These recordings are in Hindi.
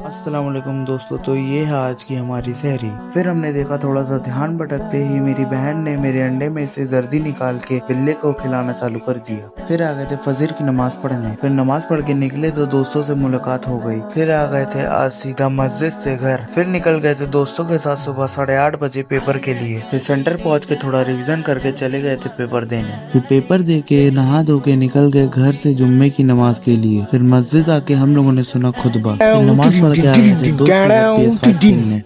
अस्सलाम वालेकुम दोस्तों। तो ये है आज की हमारी सहरी। फिर हमने देखा थोड़ा सा ध्यान भटकते ही मेरी बहन ने मेरे अंडे में से जर्दी निकाल के बिल्ले को खिलाना चालू कर दिया। फिर आ गए थे फजर की नमाज पढ़ने। फिर नमाज पढ़ के निकले तो दोस्तों से मुलाकात हो गई। फिर आ गए थे आज सीधा मस्जिद से घर। फिर निकल गए थे दोस्तों के साथ सुबह 8:30 बजे पेपर के लिए। फिर सेंटर पहुँच के थोड़ा रिविजन करके चले गए थे पेपर देने। फिर पेपर दे के नहा धो के निकल गए घर से जुम्मे की नमाज के लिए। फिर मस्जिद आके हम लोगों ने सुना खुतबा। फिर नमाज पढ़ के आ गए थे दोस्त के घर PS5 खेलने।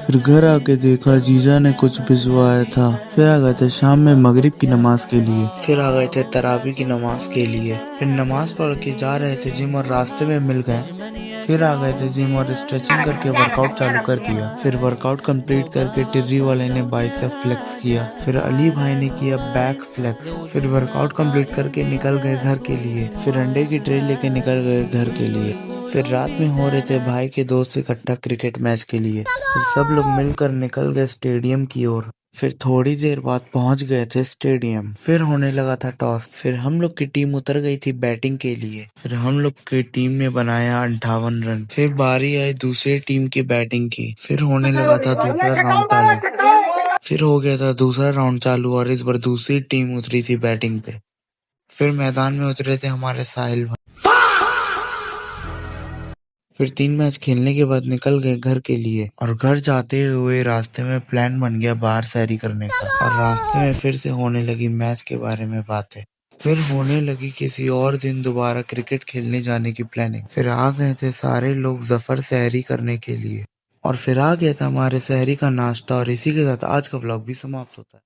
फिर घर आके देखा जीजा ने कुछ भिजवाया था। फिर आ गए थे शाम में मगरिब की नमाज के लिए। फिर आ गए थे तरावी की नमाज के लिए। फिर नमाज पढ़ के जा रहे थे जिम और रास्ते में मिल गए। फिर आ गए थे जिम और स्ट्रेचिंग करके वर्कआउट चालू कर दिया। फिर वर्कआउट कंप्लीट करके टिर्री वाले ने बाइसेप फ्लेक्स किया। फिर अली भाई ने किया बैक फ्लेक्स। फिर वर्कआउट कंप्लीट करके निकल गए घर के लिए। फिर अंडे की ट्रे लेके निकल गए घर के लिए। फिर रात में हो रहे थे भाई के दोस्त इकट्ठा क्रिकेट मैच के लिए। फिर सब लोग मिलकर निकल गए स्टेडियम की ओर। फिर थोड़ी देर बाद पहुंच गए थे स्टेडियम। फिर होने लगा था टॉस। फिर हम लोग की टीम उतर गई थी बैटिंग के लिए। फिर हम लोग की टीम ने बनाया 58 रन। फिर बारी आई दूसरी टीम की बैटिंग की। फिर होने लगा था दूसरा राउंड चालू। फिर हो गया था दूसरा राउंड चालू और इस बार दूसरी टीम उतरी थी बैटिंग पे। फिर मैदान में उतरे थे हमारे साहिल भाई। फिर 3 मैच खेलने के बाद निकल गए घर के लिए। और घर जाते हुए रास्ते में प्लान बन गया बाहर सैरी करने का। और रास्ते में फिर से होने लगी मैच के बारे में बातें। फिर होने लगी किसी और दिन दोबारा क्रिकेट खेलने जाने की प्लानिंग। फिर आ गए थे सारे लोग जफर सहरी करने के लिए। और फिर आ गया था हमारे सहरी का नाश्ता और इसी के साथ आज का व्लॉग भी समाप्त होता है।